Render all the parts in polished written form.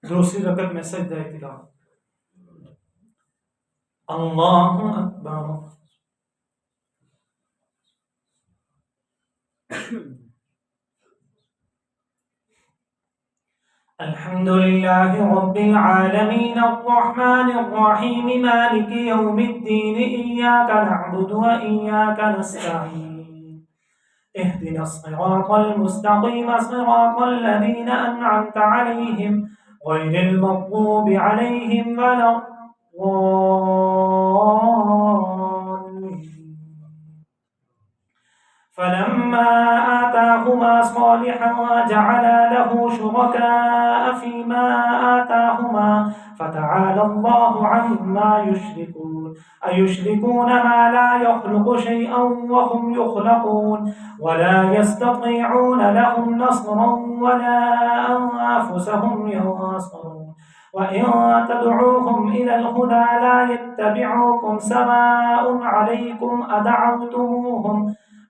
दूसरी रकत में सजदा तिलावत। अल्लाहु अकबर। अल्हम्दुलिल्लाहि रब्बिल आलमीन अर्रहमानिर रहीम मालिकि यौमिद्दीन इय्याका नअबुदु व इय्याका नस्तईन इहदिनस सिरातल मुस्तकीम सिरातल लज़ीना अनअमता अलैहिम गैरिल मग़्दूबि अलैहिम वलद्दॉल्लीन। फलम्मा आताहुमा सालिहन जअला लहु शुरकाअ फीमा आताहुमा फतआला अल्लाहु अम्मा युश्रिकून। अयुश्रिकून मा ला यख्लुकु शैअन वहुम युख्लकून वला यस्ततीऊन लहुम नस्रन वला अनफुसहुम यंसरून। वइन तदዑuहुम इलल हुदा ला यत्तबिዑकुम सवाउन अलैकुम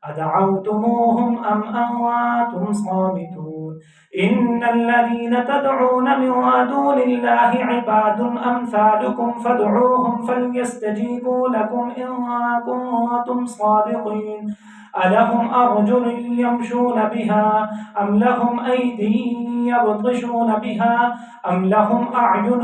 अदعوتموهم أم أنتم صامتون। إن الذين تدعون من دون الله عباد أمثالكم فادعوهم فليستجيبوا لكم إن كنتم صادقين. ألهم أرجل يمشون بها أم لهم أيدي يبطشون بها أم لهم أعين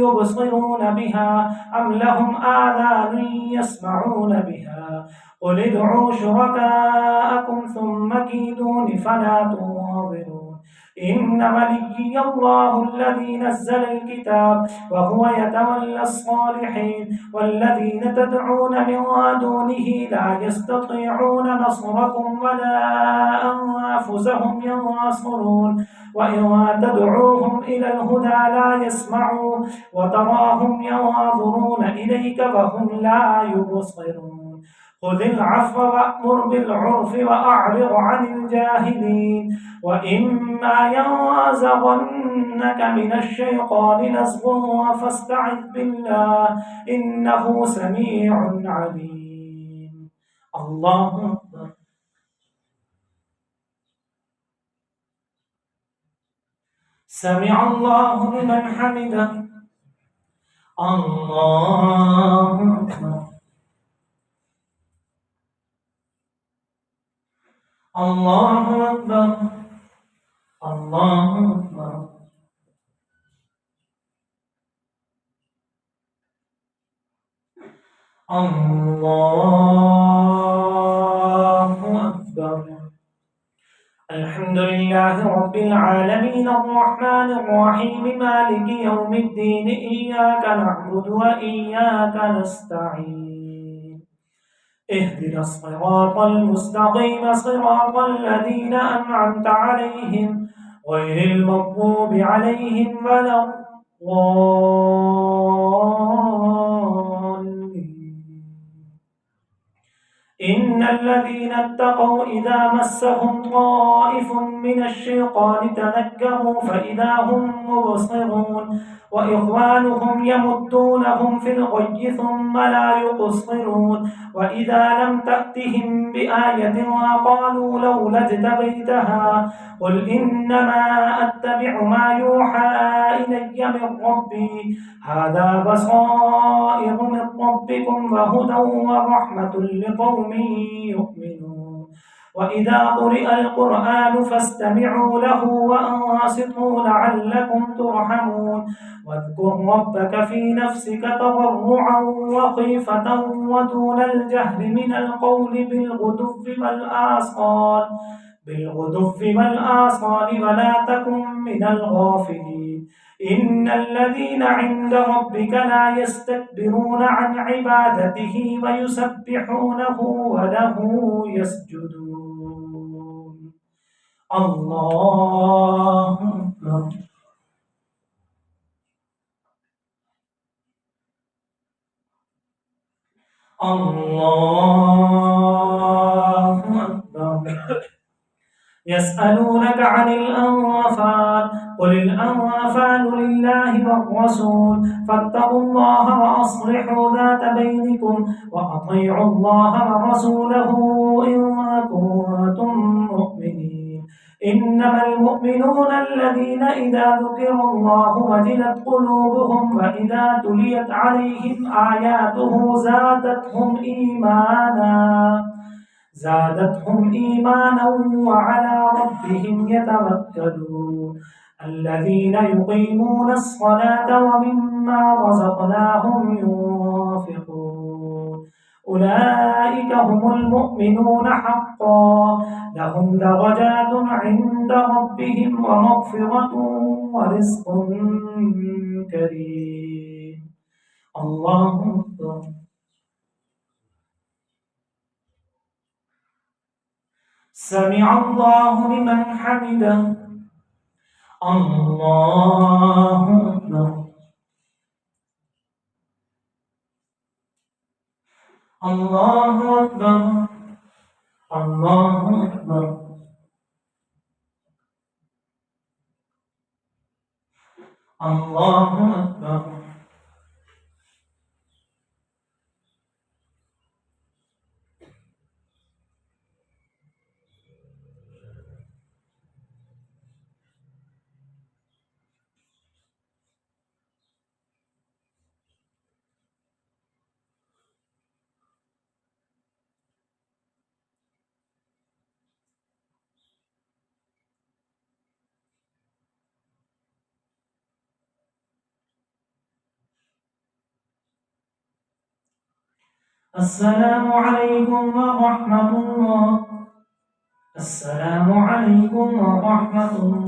يبصرون بها أم لهم آذان يسمعون بها قل ادعوا شركاءكم ثم كيدون فلا تنظرون. إن وليي الله الذي نزل الكتاب وهو يتولى الصالحين والذين تدعون من دونه لا يستطيعون نصركم ولا أنفسهم ينصرون. وإن تدعوهم إلى الهدى لا يسمعوا وتراهم ينظرون إليك وهم لا يبصرون. خذ العفو وأمر بالعرف وأعرض عن الجاهلين. وإما ينزغنك من الشيطان نزغ فاستعذ بالله إنه سميع عليم. الله أكبر. سمع الله لمن حمده. الله أكبر. الله أكبر. الله أكبر. الله أكبر. الحمد لله رب العالمين الرحمن الرحيم مالك يوم الدين إياك نعبد وإياك نستعين اهدنا الصراط المستقيم صراط الذين أنعمت عليهم غير المغضوب عليهم ولا الضالين. إن الذين اتقوا إذا مسهم طائف من الشيطان تذكروا فإذا هم مبصرون وإخوانهم يمدونهم في الغي ثم لا يقصرون. وإذا لم تأتهم بآية وقالوا لولا اجتبيتها قل إنما أتبع ما يوحى إلي من ربي هذا بصائر من ربكم وهدى ورحمة لقوم يؤمنون. وإذا قرئ القرآن فاستمعوا له وأنصتوا لعلكم ترحمون. واذكر ربك في نفسك تضرعا وخيفة ودون الجهر من القول بالغدو والآصال ولا تكن من الغافلين. إن الذين عند ربك لا يستكبرون عن عبادته ويسبحونه وله يسجدون. الله أكبر. الله أكبر. يسألونك عن الأنفال قل الأنفال لله والرسول فاتقوا الله وأصلحوا ذات بينكم وأطيعوا الله ورسوله إن كنتم مؤمنين. إنما المؤمنون الذين إذا ذكر الله وجلت قلوبهم وإذا تليت عليهم آياته زادتهم إيمانا وعلى ربهم يتوكلون الذين يقيمون الصلاة ومما رزقناهم ينفقون أولئك هم المؤمنون حقا لهم درجات عند ربهم ومغفرة ورزق كريم. الله أكبر. سمع الله لمن حمده. الله أكبر. الله أكبر. الله أكبر. الله أكبر. السلام عليكم ورحمة الله. السلام عليكم ورحمة الله.